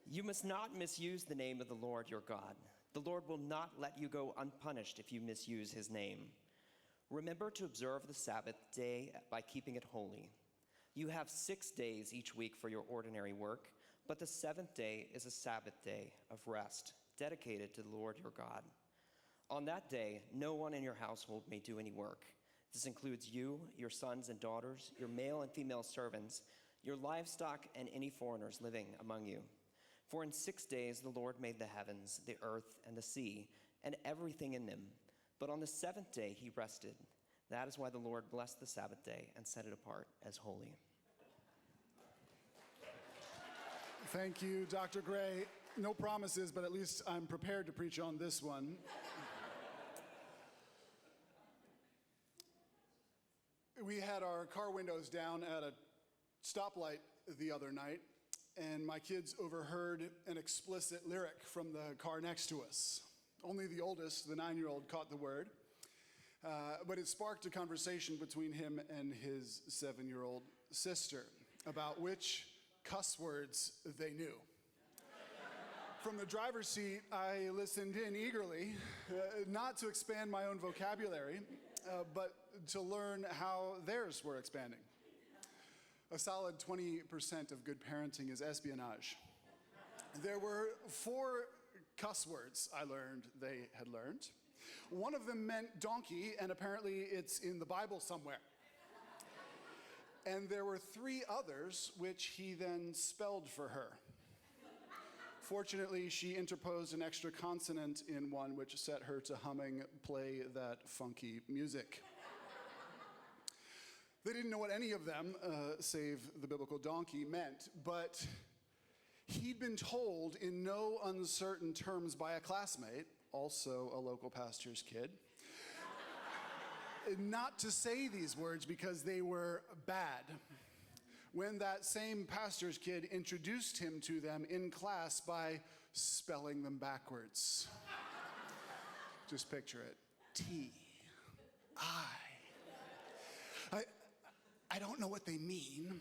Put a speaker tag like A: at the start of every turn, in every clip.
A: You must not misuse the name of the Lord your God. The Lord will not let you go unpunished if you misuse his name. Remember to observe the Sabbath day by keeping it holy. You have 6 days each week for your ordinary work, but the seventh day is a Sabbath day of rest, dedicated to the Lord your God. On that day, no one in your household may do any work. This includes you, your sons and daughters, your male and female servants, your livestock, and any foreigners living among you. For in 6 days the Lord made the heavens, the earth, and the sea, and everything in them. But on the seventh day he rested. That is why the Lord blessed the Sabbath day and set it apart as holy.
B: Thank you, Dr. Gray. No promises, but at least I'm prepared to preach on this one. We had our car windows down at a stoplight the other night, and my kids overheard an explicit lyric from the car next to us. Only the oldest, the 9-year-old, caught the word, but it sparked a conversation between him and his 7-year-old sister about which cuss words they knew. From the driver's seat, I listened in eagerly, not to expand my own vocabulary, but to learn how theirs were expanding. A solid 20% of good parenting is espionage. There were 4 cuss words I learned they had learned. One of them meant donkey, and apparently it's in the Bible somewhere. And there were 3 others which he then spelled for her. Fortunately, she interposed an extra consonant in one which set her to humming "Play That Funky Music." They didn't know what any of them, save the biblical donkey, meant, but he'd been told in no uncertain terms by a classmate, also a local pastor's kid, not to say these words because they were bad. When that same pastor's kid introduced him to them in class by spelling them backwards. Just picture it. T-I. I don't know what they mean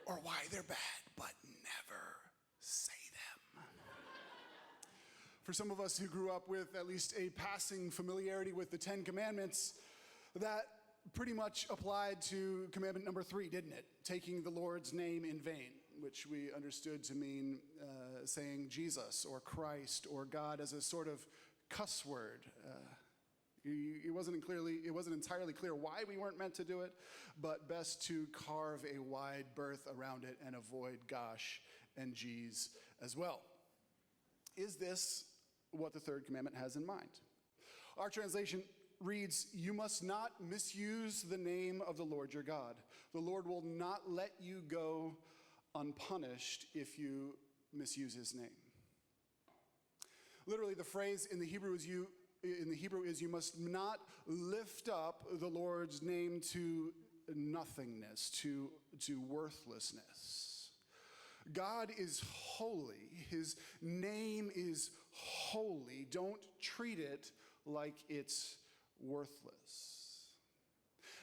B: or why they're bad, but never say them. For some of us who grew up with at least a passing familiarity with the 10 Commandments, that pretty much applied to commandment number 3, didn't it? Taking the Lord's name in vain, which we understood to mean saying Jesus or Christ or God as a sort of cuss word. It wasn't entirely clear why we weren't meant to do it, but best to carve a wide berth around it and avoid gosh and geez as well. Is this what the third commandment has in mind? Our translation reads, "You must not misuse the name of the Lord your God. The Lord will not let you go unpunished if you misuse his name." Literally, the phrase in the Hebrew is you must not lift up the Lord's name to nothingness, to worthlessness. God is holy. His name is holy. Don't treat it like it's worthless.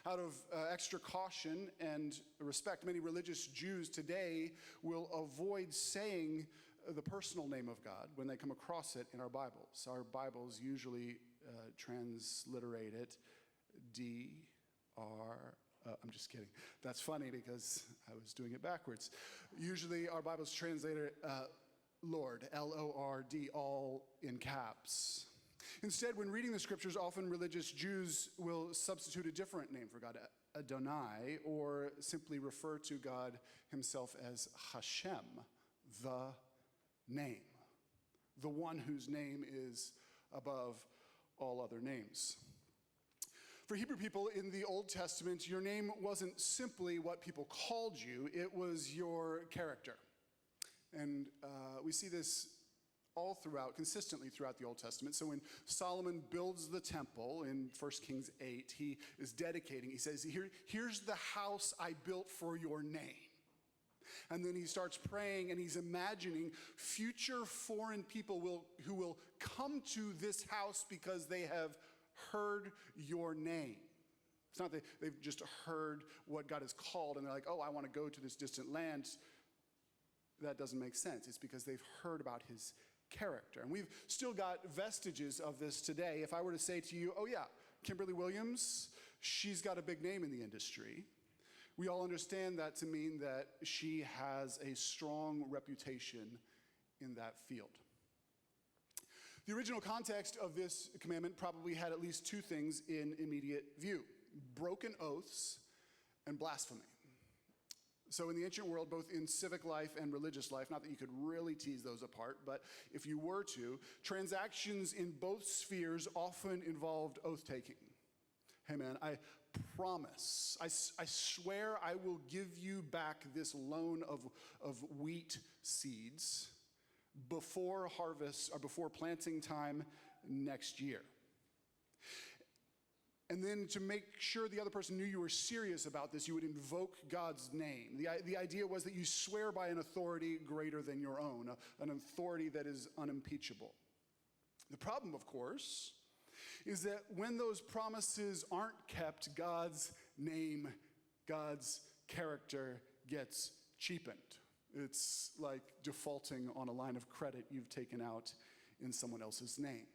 B: Out of extra caution and respect, many religious Jews today will avoid saying the personal name of God when they come across it in our Bibles. Our Bibles usually transliterate it D-R. I'm just kidding. That's funny because I was doing it backwards. Usually our Bibles translate it Lord, L-O-R-D, all in caps. Instead, when reading the scriptures, often religious Jews will substitute a different name for God, Adonai, or simply refer to God himself as Hashem, the name, the one whose name is above all other names. For Hebrew people in the Old Testament, your name wasn't simply what people called you, it was your character. And we see this all throughout, consistently throughout the Old Testament. So when Solomon builds the temple in 1 Kings 8, he is dedicating, he says, here's the house I built for your name. And then he starts praying and he's imagining future foreign people who will come to this house because they have heard your name. It's not that they've just heard what God has called and they're like, oh, I want to go to this distant land. that doesn't make sense. It's because they've heard about his character. And we've still got vestiges of this today. If I were to say to you, oh yeah, Kimberly Williams, she's got a big name in the industry, we all understand that to mean that she has a strong reputation in that field. The original context of this commandment probably had at least two things in immediate view: broken oaths and blasphemy. So in the ancient world, both in civic life and religious life, not that you could really tease those apart, but if you were to, transactions in both spheres often involved oath-taking. Hey man, I promise, I swear I will give you back this loan of wheat seeds before harvest or before planting time next year. And then to make sure the other person knew you were serious about this, you would invoke God's name. The idea was that you swear by an authority greater than your own, an authority that is unimpeachable. The problem, of course, is that when those promises aren't kept, God's name, God's character gets cheapened. It's like defaulting on a line of credit you've taken out in someone else's name.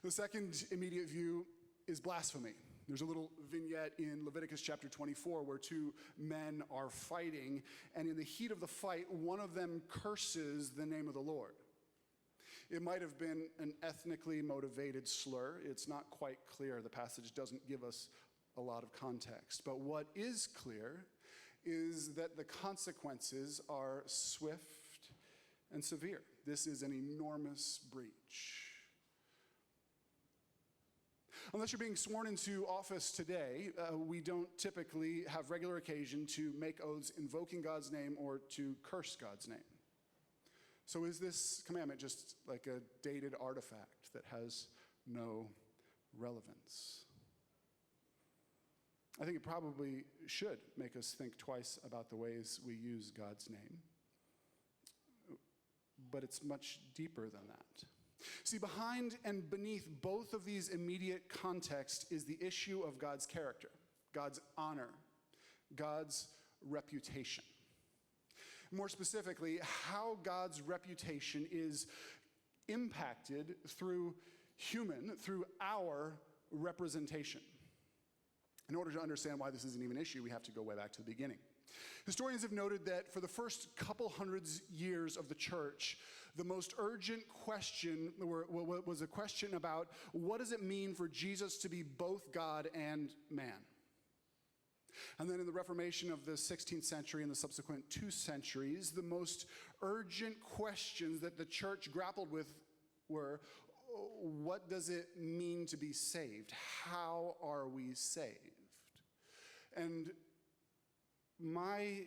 B: The second immediate view is blasphemy. There's a little vignette in Leviticus chapter 24 where two men are fighting, and in the heat of the fight, one of them curses the name of the Lord. It might have been an ethnically motivated slur. It's not quite clear. The passage doesn't give us a lot of context. But what is clear is that the consequences are swift and severe. This is an enormous breach. Unless you're being sworn into office today, we don't typically have regular occasion to make oaths invoking God's name or to curse God's name. So is this commandment just like a dated artifact that has no relevance? I think it probably should make us think twice about the ways we use God's name. But it's much deeper than that. See, behind and beneath both of these immediate contexts is the issue of God's character, God's honor, God's reputation. More specifically, how God's reputation is impacted through our representation. In order to understand why this is an even issue, we have to go way back to the beginning. Historians have noted that for the first couple hundreds years of the church, the most urgent question was a question about what does it mean for Jesus to be both God and man? And then in the Reformation of the 16th century and the subsequent 2 centuries, the most urgent questions that the church grappled with were, what does it mean to be saved? How are we saved? And my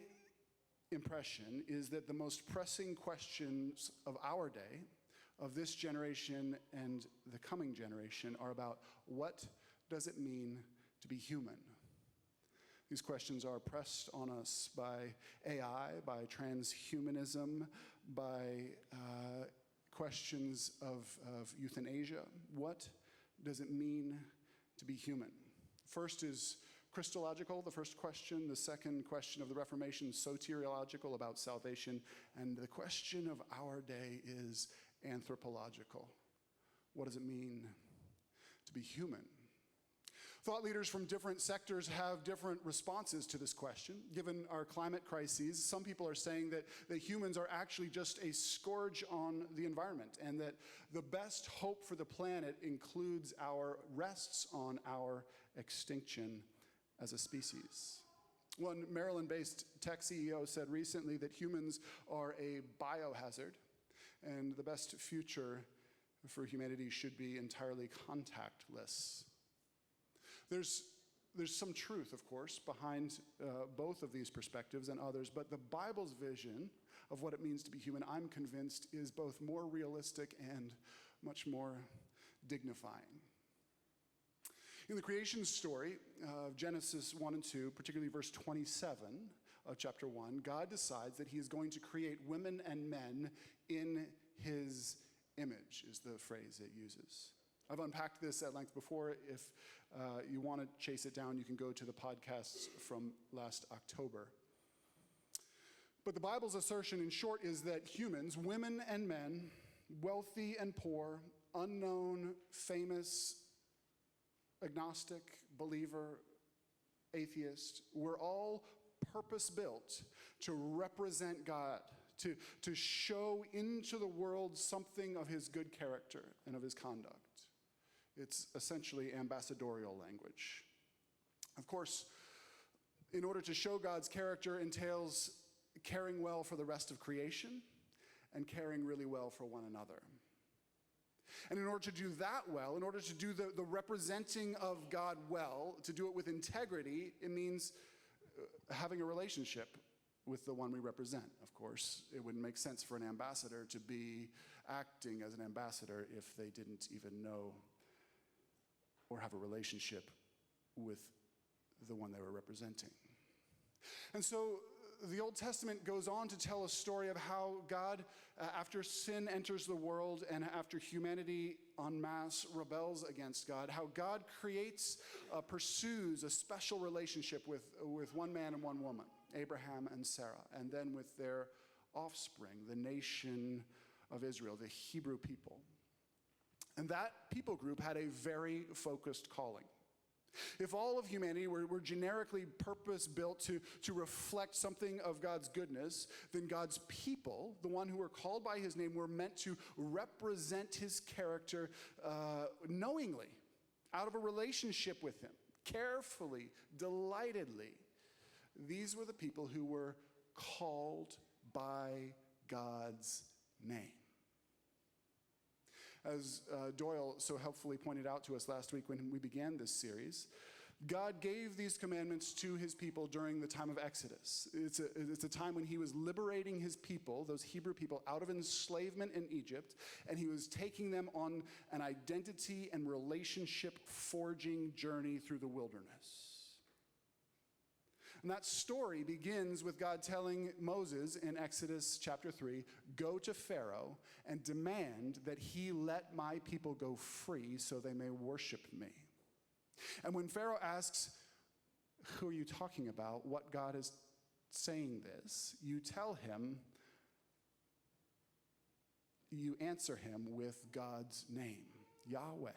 B: impression is that the most pressing questions of our day, of this generation and the coming generation, are about what does it mean to be human? These questions are pressed on us by AI, by transhumanism, by questions of euthanasia. What does it mean to be human? First is Christological, the first question. The second question of the Reformation, soteriological, about salvation. And the question of our day is anthropological. What does it mean to be human? Thought leaders from different sectors have different responses to this question. Given our climate crises, some people are saying that humans are actually just a scourge on the environment, and that the best hope for the planet rests on our extinction as a species. One Maryland-based tech CEO said recently that humans are a biohazard, and the best future for humanity should be entirely contactless. There's some truth, of course, behind both of these perspectives and others, but the Bible's vision of what it means to be human, I'm convinced, is both more realistic and much more dignifying. In the creation story of Genesis 1 and 2, particularly verse 27 of chapter 1, God decides that he is going to create women and men in his image, is the phrase it uses. I've unpacked this at length before. If you want to chase it down, you can go to the podcasts from last October. But the Bible's assertion, in short, is that humans, women and men, wealthy and poor, unknown, famous, agnostic, believer, atheist, we're all purpose-built to represent God, to show into the world something of his good character and of his conduct. It's essentially ambassadorial language. Of course, in order to show God's character entails caring well for the rest of creation and caring really well for one another. And in order to do that well, in order to do the representing of God well, to do it with integrity, it means having a relationship with the one we represent. Of course, it wouldn't make sense for an ambassador to be acting as an ambassador if they didn't even know or have a relationship with the one they were representing. And so the Old Testament goes on to tell a story of how God, after sin enters the world and after humanity en masse rebels against God, how God pursues a special relationship with one man and one woman, Abraham and Sarah, and then with their offspring, the nation of Israel, the Hebrew people. And that people group had a very focused calling. If all of humanity were generically purpose-built to reflect something of God's goodness, then God's people, the one who were called by his name, were meant to represent his character knowingly, out of a relationship with him, carefully, delightedly. These were the people who were called by God's name. As Doyle so helpfully pointed out to us last week when we began this series, God gave these commandments to his people during the time of Exodus. It's a time when he was liberating his people, those Hebrew people, out of enslavement in Egypt, and he was taking them on an identity and relationship forging journey through the wilderness. And that story begins with God telling Moses in Exodus chapter 3, go to Pharaoh and demand that he let my people go free so they may worship me. And when Pharaoh asks, who are you talking about? What God is saying this? You tell him, you answer him with God's name, Yahweh,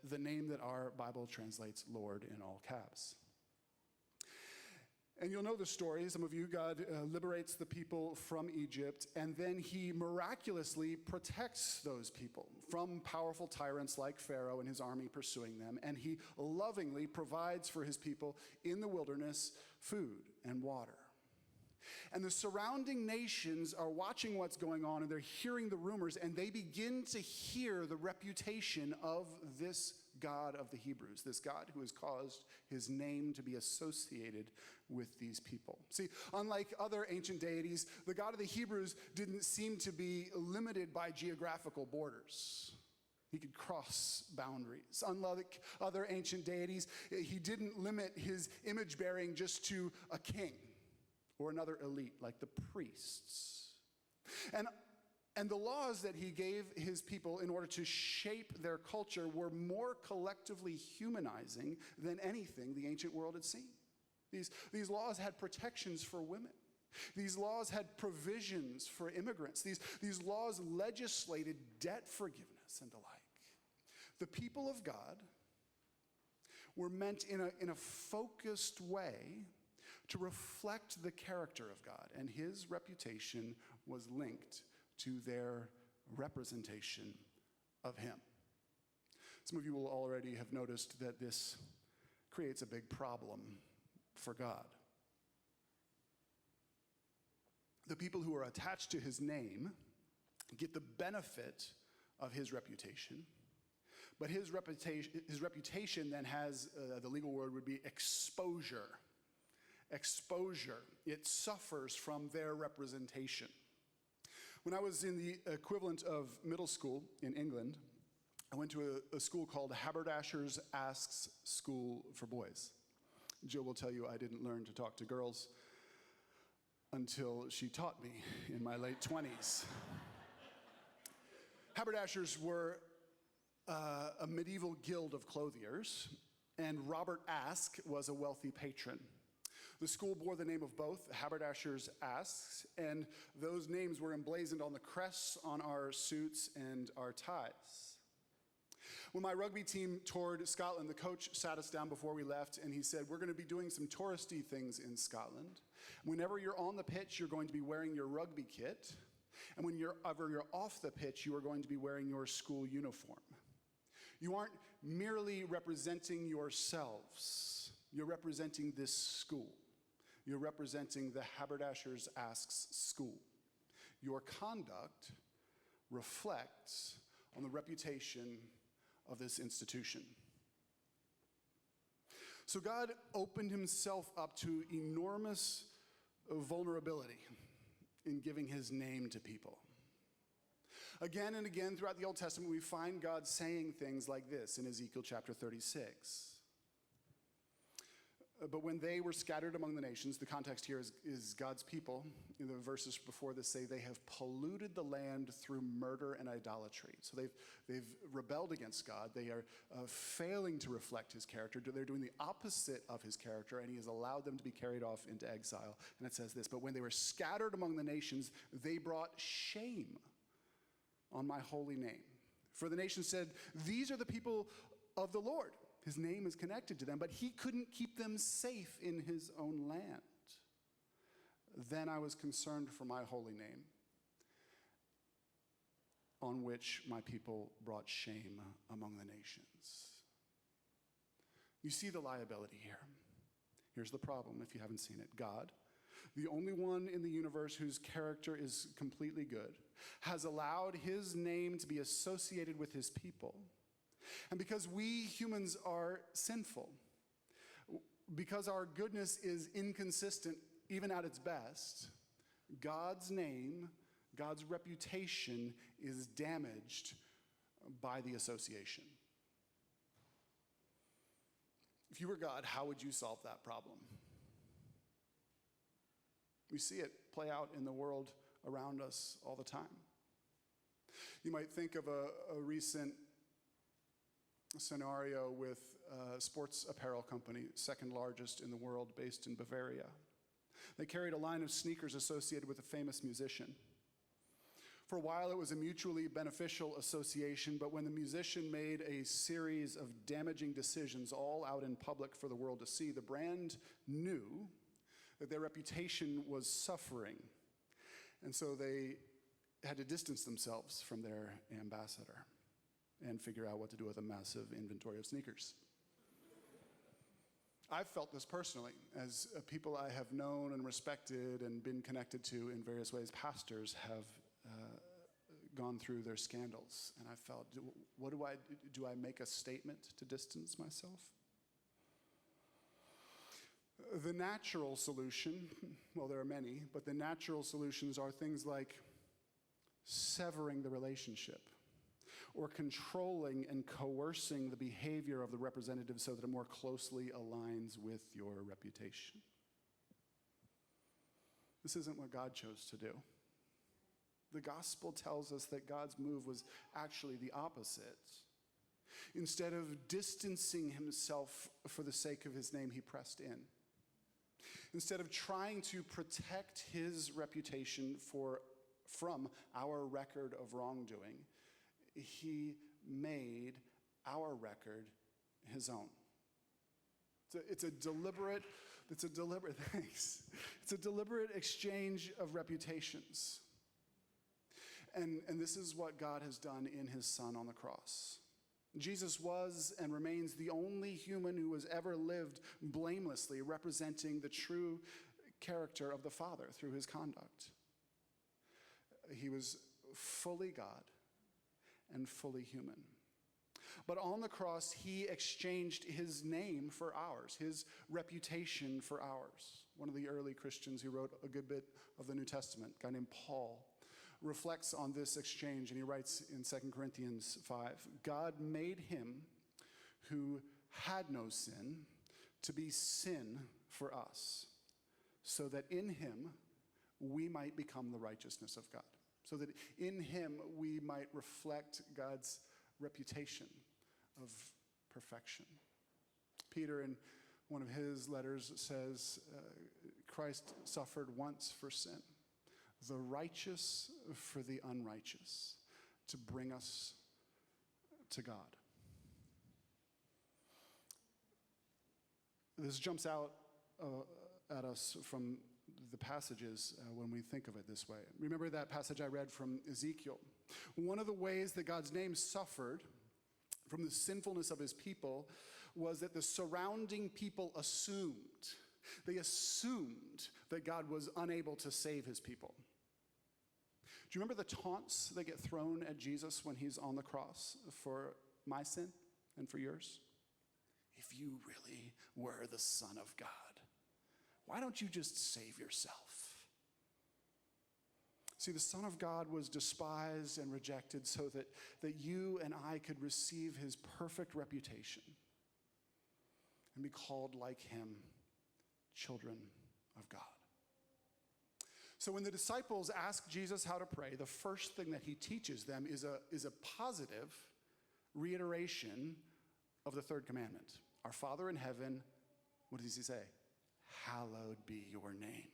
B: the name that our Bible translates Lord in all caps. And you'll know the story. Some of you, God liberates the people from Egypt, and then he miraculously protects those people from powerful tyrants like Pharaoh and his army pursuing them. And he lovingly provides for his people in the wilderness food and water. And the surrounding nations are watching what's going on, and they're hearing the rumors, and they begin to hear the reputation of this God of the Hebrews, this God who has caused his name to be associated with these people. See, unlike other ancient deities, the God of the Hebrews didn't seem to be limited by geographical borders. He could cross boundaries. Unlike other ancient deities, he didn't limit his image bearing just to a king or another elite like the priests. And the laws that he gave his people in order to shape their culture were more collectively humanizing than anything the ancient world had seen. These laws had protections for women. These laws had provisions for immigrants. These laws legislated debt forgiveness and the like. The people of God were meant in a focused way to reflect the character of God, and his reputation was linked to their representation of him. Some of you will already have noticed that this creates a big problem for God. The people who are attached to his name get the benefit of his reputation, but his reputation then has, the legal word would be exposure. Exposure. It suffers from their representation. When I was in the equivalent of middle school in England, I went to a school called Haberdasher's Aske's School for Boys. Jill will tell you I didn't learn to talk to girls until she taught me in my late 20s. Haberdashers were a medieval guild of clothiers, and Robert Aske was a wealthy patron. The school bore the name of both, Haberdasher's Asks, and those names were emblazoned on the crests on our suits and our ties. When my rugby team toured Scotland, the coach sat us down before we left, and he said, we're going to be doing some touristy things in Scotland. Whenever you're on the pitch, you're going to be wearing your rugby kit, and whenever you're off the pitch, you are going to be wearing your school uniform. You aren't merely representing yourselves. You're representing this school. You're representing the Haberdasher's Asks school. Your conduct reflects on the reputation of this institution. So God opened himself up to enormous vulnerability in giving his name to people. Again and again throughout the Old Testament, we find God saying things like this in Ezekiel chapter 36. But when they were scattered among the nations, the context here is God's people. In the verses before this say they have polluted the land through murder and idolatry. So they've rebelled against God. They are failing to reflect his character. They're doing the opposite of his character, and he has allowed them to be carried off into exile. And it says this, but when they were scattered among the nations, they brought shame on my holy name. For the nation said, these are the people of the Lord. His name is connected to them, but he couldn't keep them safe in his own land. Then I was concerned for my holy name, on which my people brought shame among the nations. You see the liability here. Here's the problem if you haven't seen it. God, the only one in the universe whose character is completely good, has allowed his name to be associated with his people. And because we humans are sinful, because our goodness is inconsistent even at its best, God's name, God's reputation is damaged by the association. If you were God, how would you solve that problem? We see it play out in the world around us all the time. You might think of a recent scenario with a sports apparel company, second largest in the world, based in Bavaria. They carried a line of sneakers associated with a famous musician. For a while, it was a mutually beneficial association, but when the musician made a series of damaging decisions all out in public for the world to see, the brand knew that their reputation was suffering, and so they had to distance themselves from their ambassador and figure out what to do with a massive inventory of sneakers. I've felt this personally as people I have known and respected and been connected to in various ways. Pastors have gone through their scandals, and I felt, what do I do? Do I make a statement to distance myself? The natural solution, well, there are many, but the natural solutions are things like severing the relationship, or controlling and coercing the behavior of the representative so that it more closely aligns with your reputation. This isn't what God chose to do. The gospel tells us that God's move was actually the opposite. Instead of distancing himself for the sake of his name, he pressed in. Instead of trying to protect his reputation from our record of wrongdoing, he made our record his own. It's a deliberate thanks. It's a deliberate exchange of reputations. And this is what God has done in his Son on the cross. Jesus was and remains the only human who has ever lived blamelessly, representing the true character of the Father through his conduct. He was fully God and fully human. But on the cross, he exchanged his name for ours, his reputation for ours. One of the early Christians who wrote a good bit of the New Testament, a guy named Paul, reflects on this exchange, and he writes in 2 Corinthians 5, God made him who had no sin to be sin for us, so that in him we might become the righteousness of God. So that in him we might reflect God's reputation of perfection. Peter in One of his letters says, Christ suffered once for sin, the righteous for the unrighteous, to bring us to God. This jumps out at us from the passages when we think of it this way. Remember that passage I read from Ezekiel? One of the ways that God's name suffered from the sinfulness of his people was that the surrounding people assumed that God was unable to save his people. Do you remember the taunts that get thrown at Jesus when he's on the cross for my sin and for yours? If you really were the Son of God, why don't you just save yourself? See, the Son of God was despised and rejected so that you and I could receive his perfect reputation and be called like him, children of God. So when the disciples ask Jesus how to pray, the first thing that he teaches them is a positive reiteration of the third commandment. Our Father in heaven, what does he say? Hallowed be your name.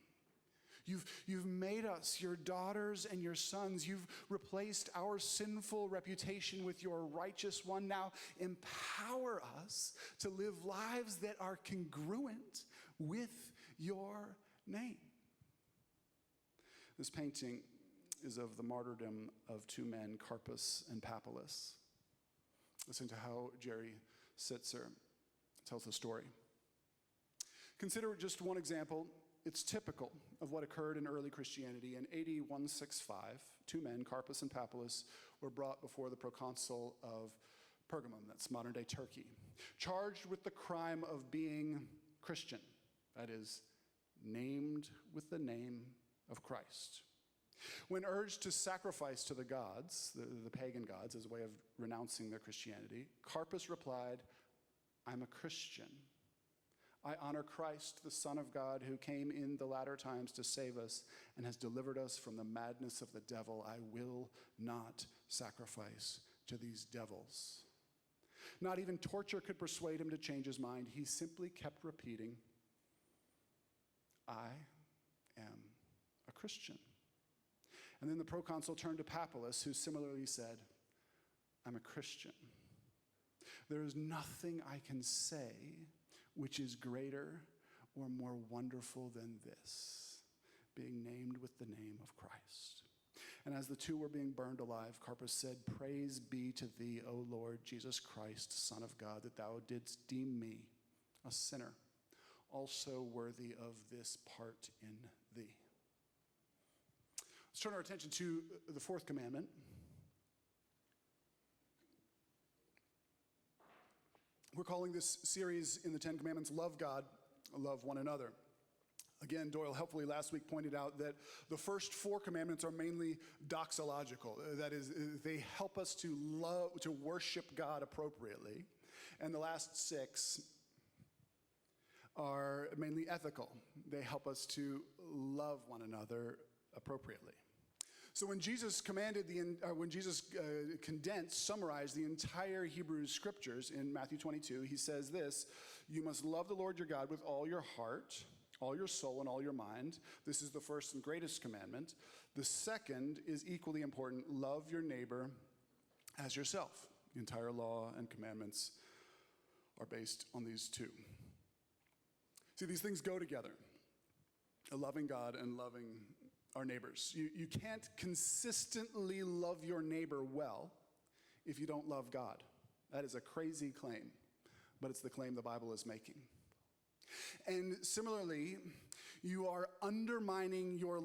B: You've made us your daughters and your sons. You've replaced our sinful reputation with your righteous one. Now empower us to live lives that are congruent with your name. This painting is of the martyrdom of two men, Carpus and Papillus. Listen to how Jerry Sitzer tells the story. Consider just one example. It's typical of what occurred in early Christianity. In AD 165, two men, Carpus and Papillus, were brought before the proconsul of Pergamum, that's modern-day Turkey, charged with the crime of being Christian, that is, named with the name of Christ. When urged to sacrifice to the gods, the pagan gods, as a way of renouncing their Christianity, Carpus replied, I'm a Christian. I honor Christ, the Son of God, who came in the latter times to save us and has delivered us from the madness of the devil. I will not sacrifice to these devils. Not even torture could persuade him to change his mind. He simply kept repeating, I am a Christian. And then the proconsul turned to Papillus, who similarly said, I'm a Christian. There is nothing I can say which is greater or more wonderful than this, being named with the name of Christ. And as the two were being burned alive, Carpus said, Praise be to thee, O Lord Jesus Christ, Son of God, that thou didst deem me, a sinner, also worthy of this part in thee. Let's turn our attention to the fourth commandment. We're calling this series in the Ten Commandments, Love God, Love One Another. Again, Doyle helpfully last week pointed out that the first four commandments are mainly doxological. That is, they help us to worship God appropriately. And the last six are mainly ethical. They help us to love one another appropriately. So when Jesus summarized the entire Hebrew scriptures in Matthew 22, he says this, you must love the Lord your God with all your heart, all your soul, and all your mind. This is the first and greatest commandment. The second is equally important, love your neighbor as yourself. The entire law and commandments are based on these two. See, these things go together, loving God and loving our neighbors. You can't consistently love your neighbor well if you don't love God. That is a crazy claim, but it's the claim the Bible is making. And similarly, you are undermining your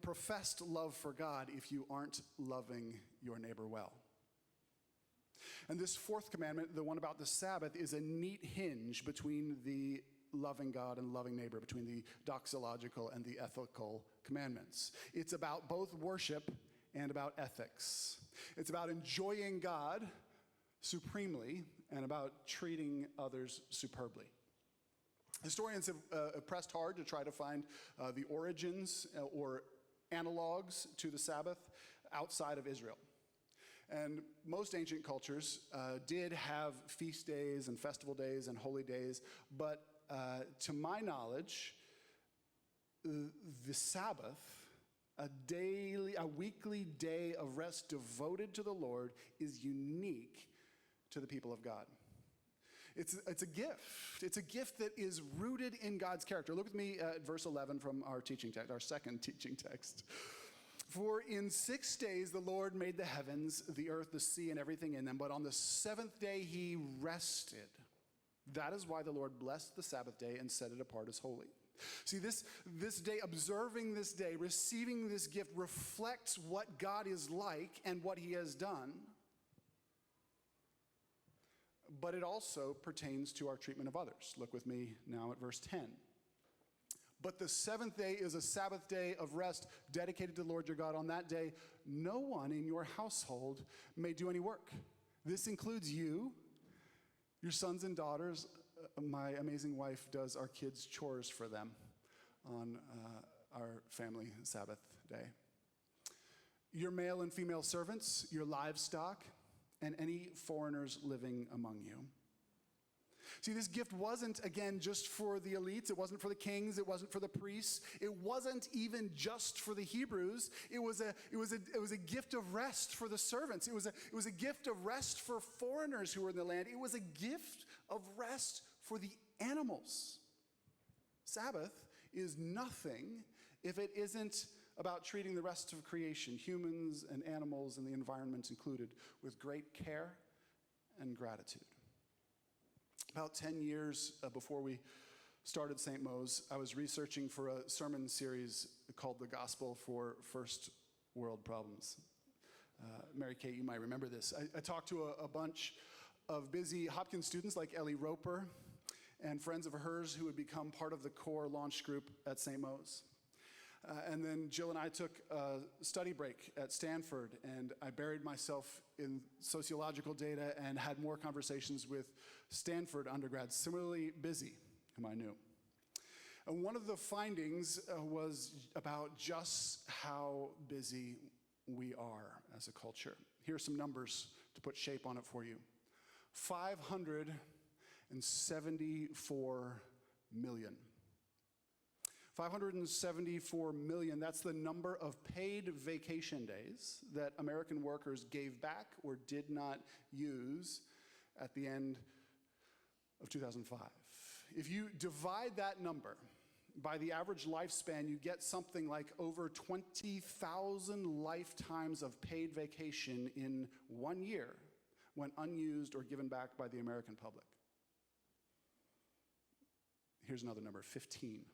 B: professed love for God if you aren't loving your neighbor well. And this fourth commandment, the one about the Sabbath, is a neat hinge between the loving God and loving neighbor, between the doxological and the ethical commandments. It's about both worship and about ethics. It's about enjoying God supremely and about treating others superbly. Historians have pressed hard to try to find the origins or analogs to the Sabbath outside of Israel. And most ancient cultures did have feast days and festival days and holy days, but to my knowledge, the Sabbath, a weekly day of rest devoted to the Lord, is unique to the people of God. It's a gift. It's a gift that is rooted in God's character. Look with me at verse 11 from our teaching text, our second teaching text. For in 6 days the Lord made the heavens, the earth, the sea, and everything in them, but on the seventh day he rested. That is why the Lord blessed the Sabbath day and set it apart as holy. See, this day, observing this day, receiving this gift reflects what God is like and what he has done. But it also pertains to our treatment of others. Look with me now at verse 10. But the seventh day is a Sabbath day of rest dedicated to the Lord your God. On that day, no one in your household may do any work. This includes you, your sons and daughters. My amazing wife does our kids' chores for them on our family Sabbath day. Your male and female servants, your livestock, and any foreigners living among you. See, this gift wasn't, again, just for the elites. It wasn't for the kings. It wasn't for the priests. It wasn't even just for the Hebrews. It was a gift of rest for the servants. It was a gift of rest for foreigners who were in the land. It was a gift of rest for the animals. Sabbath is nothing if it isn't about treating the rest of creation, humans and animals and the environment included, with great care and gratitude. About 10 years before we started St. Mo's, I was researching for a sermon series called The Gospel for First World Problems. Mary Kate, you might remember this. I talked to a bunch of busy Hopkins students like Ellie Roper and friends of hers who had become part of the core launch group at St. Mo's. And then Jill and I took a study break at Stanford, and I buried myself in sociological data and had more conversations with Stanford undergrads, similarly busy, whom I knew. And one of the findings was about just how busy we are as a culture. Here are some numbers to put shape on it for you. 574 million. 574 million, that's the number of paid vacation days that American workers gave back or did not use at the end of 2005. If you divide that number by the average lifespan, you get something like over 20,000 lifetimes of paid vacation in 1 year when unused or given back by the American public. Here's another number, 15.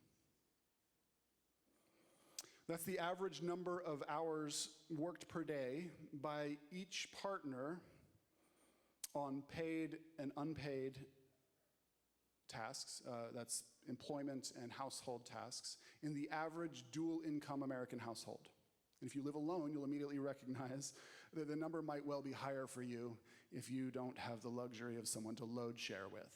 B: That's the average number of hours worked per day by each partner on paid and unpaid tasks. That's employment and household tasks in the average dual income American household. And if you live alone, you'll immediately recognize that the number might well be higher for you if you don't have the luxury of someone to load share with.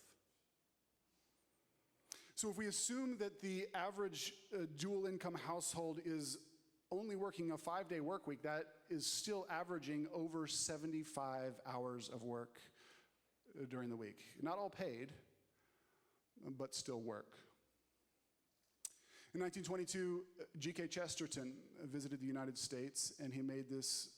B: So if we assume that the average dual income household is only working a 5-day work week, that is still averaging over 75 hours of work during the week. Not all paid, but still work. In 1922, G.K. Chesterton visited the United States, and he made this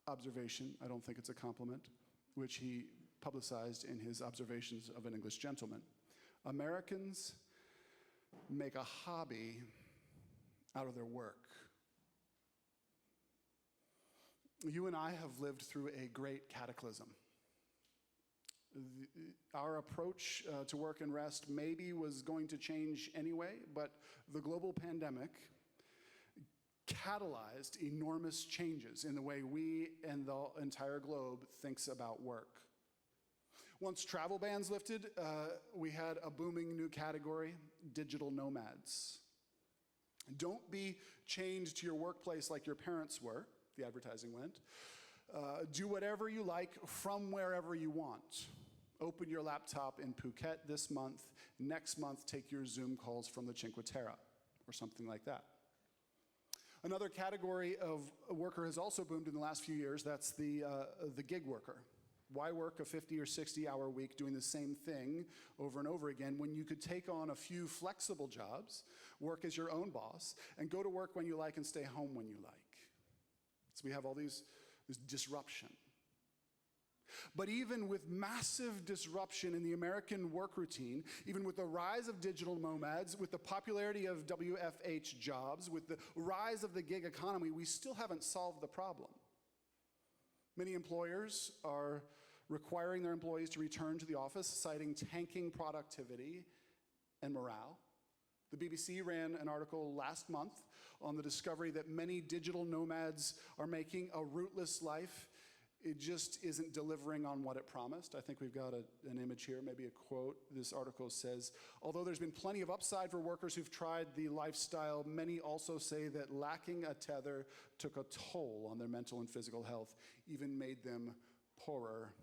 B: observation. I don't think it's a compliment, which he publicized in his Observations of an English Gentleman. Americans make a hobby out of their work. You and I have lived through a great cataclysm. Our approach to work and rest maybe was going to change anyway, but the global pandemic catalyzed enormous changes in the way we and the entire globe thinks about work. Once travel bans lifted, we had a booming new category, digital nomads. Don't be chained to your workplace like your parents were, the advertising went. Do whatever you like from wherever you want. Open your laptop in Phuket this month. Next month, take your Zoom calls from the Cinque Terre, or something like that. Another category of worker has also boomed in the last few years. That's the gig worker. Why work a 50 or 60-hour week doing the same thing over and over again when you could take on a few flexible jobs, work as your own boss, and go to work when you like and stay home when you like? So we have all this disruption. But even with massive disruption in the American work routine, even with the rise of digital nomads, with the popularity of WFH jobs, with the rise of the gig economy, we still haven't solved the problem. Many employers are requiring their employees to return to the office, citing tanking productivity and morale. The BBC ran an article last month on the discovery that many digital nomads are making a rootless life. It just isn't delivering on what it promised. I think we've got an image here, maybe a quote. This article says, although there's been plenty of upside for workers who've tried the lifestyle, many also say that lacking a tether took a toll on their mental and physical health, even made them poorer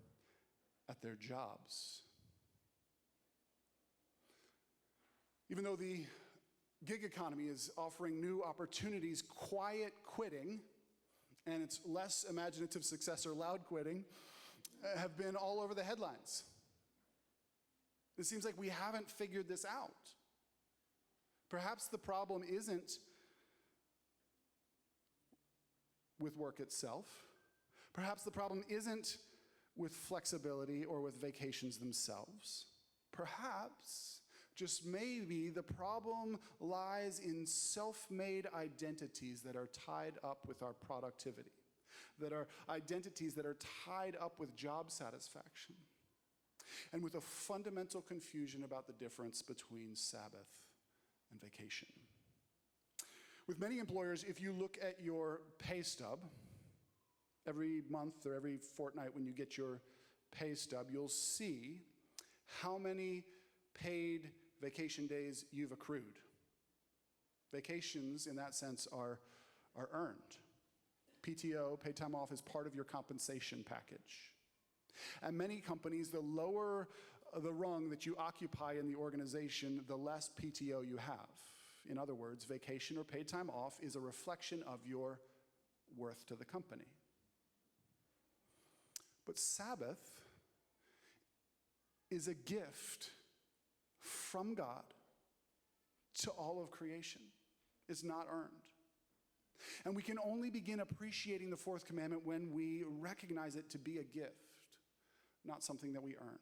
B: at their jobs. Even though the gig economy is offering new opportunities, quiet quitting and its less imaginative successor, loud quitting, have been all over the headlines. It seems like we haven't figured this out. Perhaps the problem isn't with work itself. Perhaps the problem isn't with flexibility or with vacations themselves. Perhaps, just maybe, the problem lies in self-made identities that are tied up with our productivity, that are identities that are tied up with job satisfaction, and with a fundamental confusion about the difference between Sabbath and vacation. With many employers, if you look at your pay stub, every month or every fortnight when you get your pay stub, you'll see how many paid vacation days you've accrued. Vacations, in that sense, are earned. PTO, paid time off, is part of your compensation package. At many companies, the lower the rung that you occupy in the organization, the less PTO you have. In other words, vacation or paid time off is a reflection of your worth to the company. But Sabbath is a gift from God to all of creation. It's not earned. And we can only begin appreciating the fourth commandment when we recognize it to be a gift, not something that we earn.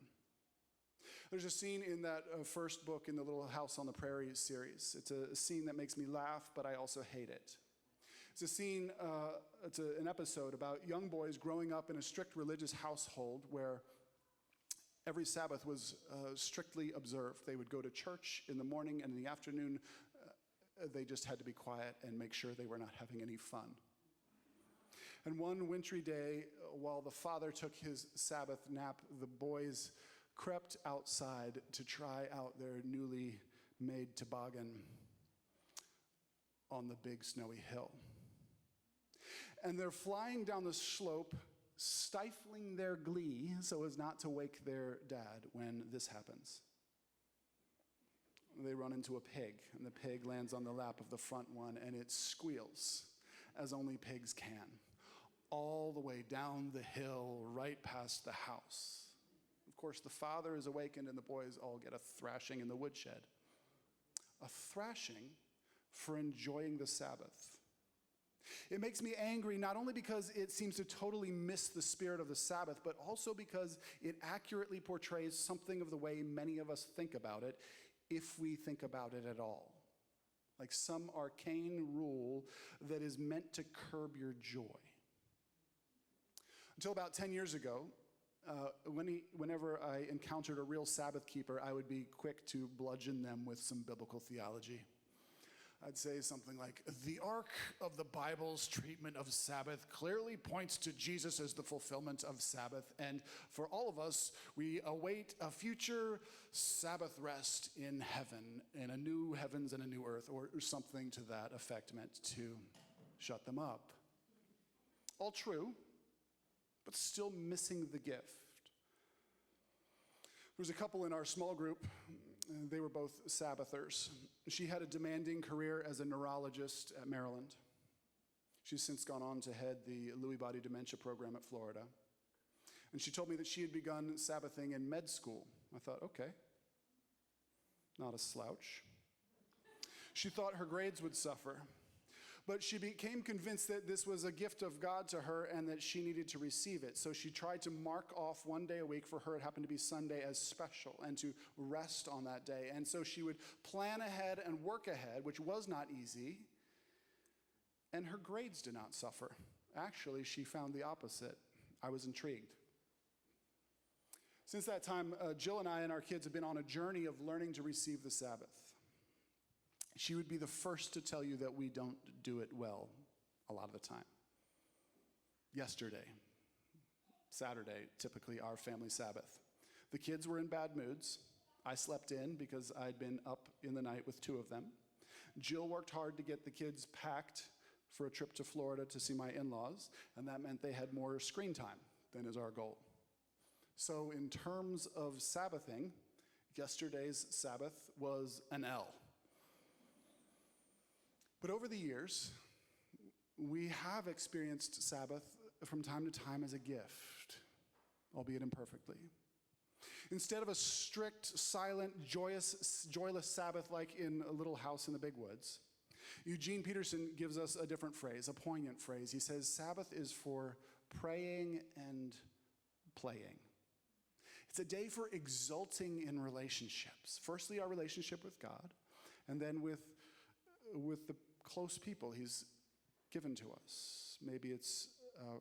B: There's a scene in that first book in the Little House on the Prairie series. It's a scene that makes me laugh, but I also hate it. It's a scene, an episode about young boys growing up in a strict religious household where every Sabbath was strictly observed. They would go to church in the morning, and in the afternoon, they just had to be quiet and make sure they were not having any fun. And one wintry day, while the father took his Sabbath nap, the boys crept outside to try out their newly made toboggan on the big snowy hill. And they're flying down the slope, stifling their glee so as not to wake their dad when this happens. They run into a pig, and the pig lands on the lap of the front one, and it squeals, as only pigs can, all the way down the hill, right past the house. Of course, the father is awakened, and the boys all get a thrashing in the woodshed. A thrashing for enjoying the Sabbath. It makes me angry not only because it seems to totally miss the spirit of the Sabbath, but also because it accurately portrays something of the way many of us think about it, if we think about it at all. Like some arcane rule that is meant to curb your joy. Until about 10 years ago, whenever I encountered a real Sabbath keeper, I would be quick to bludgeon them with some biblical theology. I'd say something like, the arc of the Bible's treatment of Sabbath clearly points to Jesus as the fulfillment of Sabbath, and for all of us, we await a future Sabbath rest in heaven, in a new heavens and a new earth, or something to that effect meant to shut them up. All true, but still missing the gift. There was a couple in our small group. They were both Sabbathers. She had a demanding career as a neurologist at Maryland. She's since gone on to head the Lewy body dementia program at Florida. And she told me that she had begun Sabbathing in med school. I thought, okay, not a slouch. She thought her grades would suffer, but she became convinced that this was a gift of God to her and that she needed to receive it. So she tried to mark off one day a week, for her it happened to be Sunday, as special and to rest on that day. And so she would plan ahead and work ahead, which was not easy, and her grades did not suffer. Actually, she found the opposite. I was intrigued. Since that time, Jill and I and our kids have been on a journey of learning to receive the Sabbath. She would be the first to tell you that we don't do it well a lot of the time. Yesterday, Saturday, typically our family Sabbath. The kids were in bad moods. I slept in because I'd been up in the night with two of them. Jill worked hard to get the kids packed for a trip to Florida to see my in-laws, and that meant they had more screen time than is our goal. So in terms of Sabbathing, yesterday's Sabbath was an L. But over the years, we have experienced Sabbath from time to time as a gift, albeit imperfectly. Instead of a strict, silent, joyless Sabbath like in a little house in the big woods, Eugene Peterson gives us a different phrase, a poignant phrase. He says, Sabbath is for praying and playing. It's a day for exulting in relationships. Firstly, our relationship with God, and then with the close people he's given to us. Maybe it's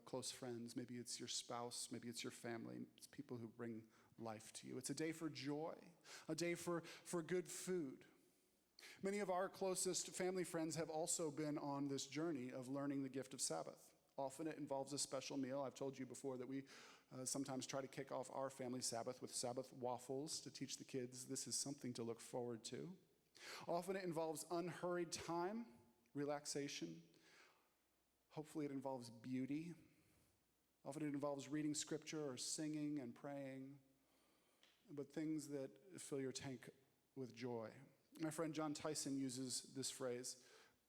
B: close friends, maybe it's your spouse, maybe it's your family. It's people who bring life to you. It's a day for joy, a day for good food. Many of our closest family friends have also been on this journey of learning the gift of Sabbath. Often it involves a special meal. I've told you before that we sometimes try to kick off our family Sabbath with Sabbath waffles to teach the kids this is something to look forward to. Often it involves unhurried time, relaxation. Hopefully it involves beauty. Often it involves reading scripture or singing and praying, but things that fill your tank with joy. My friend John Tyson uses this phrase,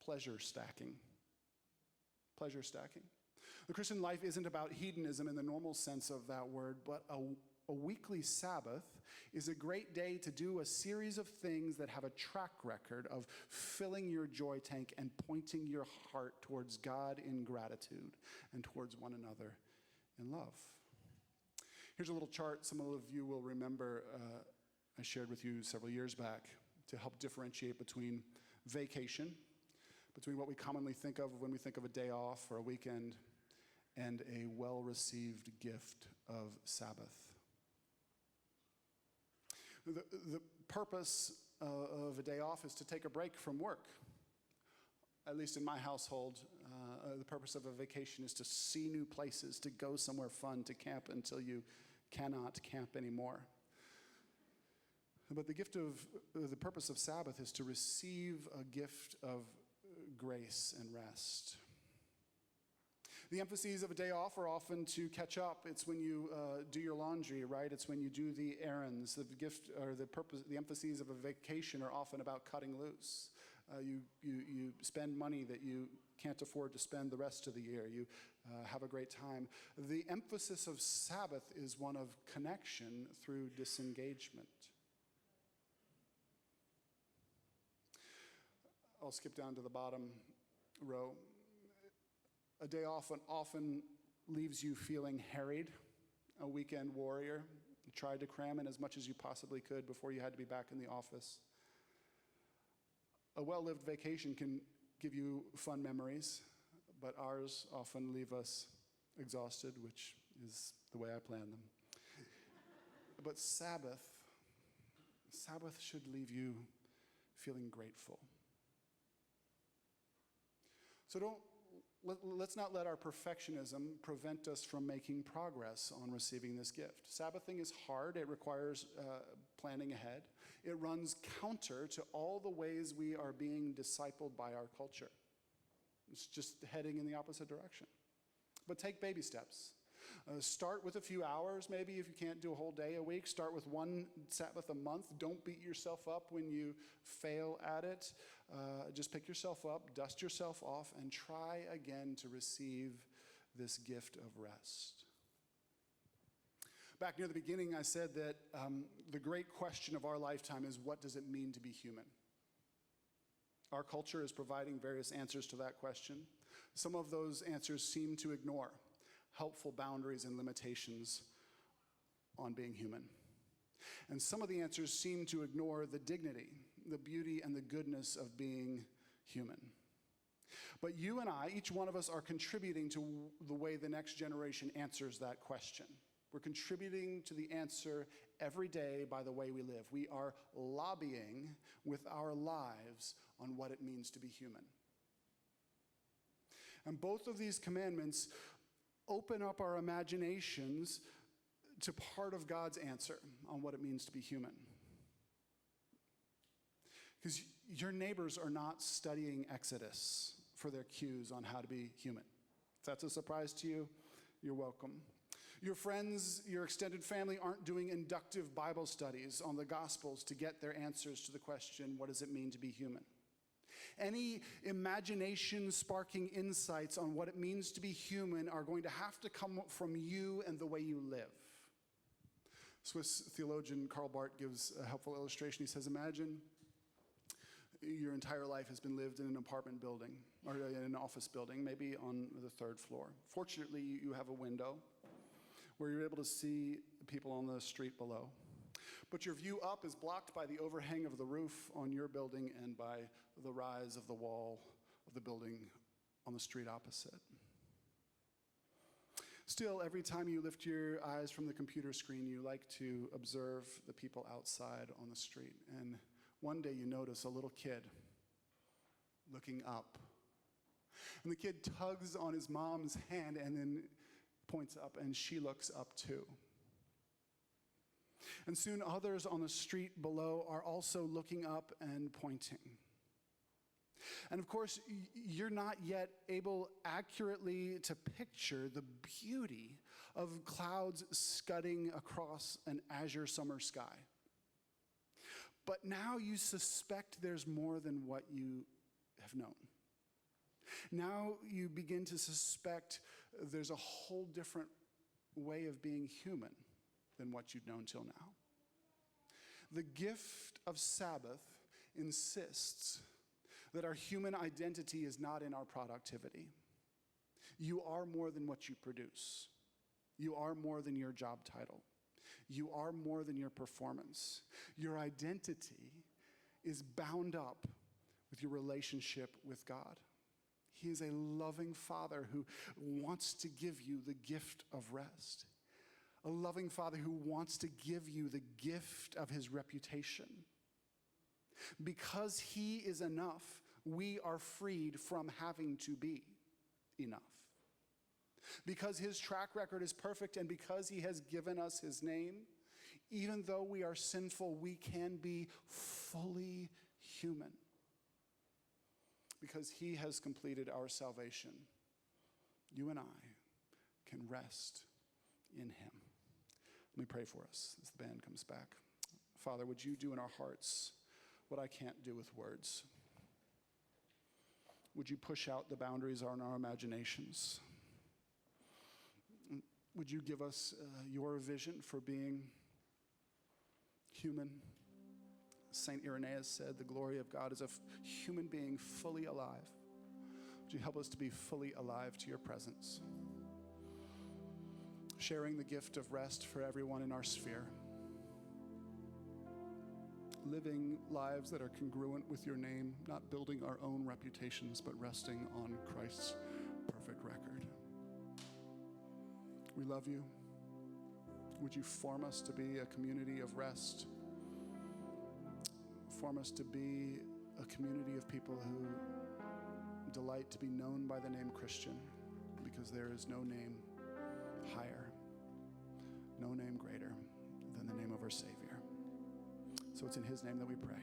B: pleasure stacking. Pleasure stacking. The Christian life isn't about hedonism in the normal sense of that word, but a weekly Sabbath is a great day to do a series of things that have a track record of filling your joy tank and pointing your heart towards God in gratitude and towards one another in love. Here's a little chart some of you will remember I shared with you several years back to help differentiate between vacation, between what we commonly think of when we think of a day off or a weekend, and a well-received gift of Sabbath. The purpose of a day off is to take a break from work. At least in my household, the purpose of a vacation is to see new places, to go somewhere fun, to camp until you cannot camp anymore. But the purpose of Sabbath is to receive a gift of grace and rest. The emphases of a day off are often to catch up. It's when you do your laundry, right? It's when you do the errands. The gift or the emphases of a vacation are often about cutting loose. You spend money that you can't afford to spend the rest of the year. You have a great time. The emphasis of Sabbath is one of connection through disengagement. I'll skip down to the bottom row. A day off often leaves you feeling harried, a weekend warrior. You tried to cram in as much as you possibly could before you had to be back in the office. A well-lived vacation can give you fun memories, but ours often leave us exhausted, which is the way I plan them. But Sabbath should leave you feeling grateful. So let's not let our perfectionism prevent us from making progress on receiving this gift. Sabbathing is hard. It requires planning ahead. It runs counter to all the ways we are being discipled by our culture. It's just heading in the opposite direction. But take baby steps. Start with a few hours, maybe, if you can't do a whole day a week. Start with one Sabbath a month. Don't beat yourself up when you fail at it. Just pick yourself up, dust yourself off, and try again to receive this gift of rest. Back near the beginning, I said that the great question of our lifetime is, what does it mean to be human? Our culture is providing various answers to that question. Some of those answers seem to ignore helpful boundaries and limitations on being human. And some of the answers seem to ignore the dignity, the beauty, and the goodness of being human. But you and I, each one of us, are contributing to the way the next generation answers that question. We're contributing to the answer every day by the way we live. We are lobbying with our lives on what it means to be human. And both of these commandments open up our imaginations to part of God's answer on what it means to be human. Because your neighbors are not studying Exodus for their cues on how to be human. If that's a surprise to you, you're welcome. Your friends, your extended family aren't doing inductive Bible studies on the Gospels to get their answers to the question, what does it mean to be human? Any imagination-sparking insights on what it means to be human are going to have to come from you and the way you live. Swiss theologian Karl Barth gives a helpful illustration. He says, imagine your entire life has been lived in an apartment building or in an office building, maybe on the third floor. Fortunately, you have a window where you're able to see people on the street below. But your view up is blocked by the overhang of the roof on your building and by the rise of the wall of the building on the street opposite. Still, every time you lift your eyes from the computer screen, you like to observe the people outside on the street. And one day you notice a little kid looking up. And the kid tugs on his mom's hand and then points up, and she looks up too. And soon others on the street below are also looking up and pointing. And of course, you're not yet able accurately to picture the beauty of clouds scudding across an azure summer sky. But now you suspect there's more than what you have known. Now you begin to suspect there's a whole different way of being human than what you'd known till now. The gift of Sabbath insists that our human identity is not in our productivity. You are more than what you produce. You are more than your job title. You are more than your performance. Your identity is bound up with your relationship with God. He is a loving Father who wants to give you the gift of rest. A loving Father who wants to give you the gift of his reputation. Because he is enough, we are freed from having to be enough. Because his track record is perfect and because he has given us his name, even though we are sinful, we can be fully human. Because he has completed our salvation, you and I can rest in him. Let me pray for us as the band comes back. Father, would you do in our hearts what I can't do with words? Would you push out the boundaries on our imaginations? Would you give us your vision for being human? St. Irenaeus said, the glory of God is a human being fully alive. Would you help us to be fully alive to your presence? Sharing the gift of rest for everyone in our sphere. Living lives that are congruent with your name, not building our own reputations, but resting on Christ's perfect record. We love you. Would you form us to be a community of rest? Form us to be a community of people who delight to be known by the name Christian, because there is no name higher, no name greater than the name of our Savior. So it's in his name that we pray.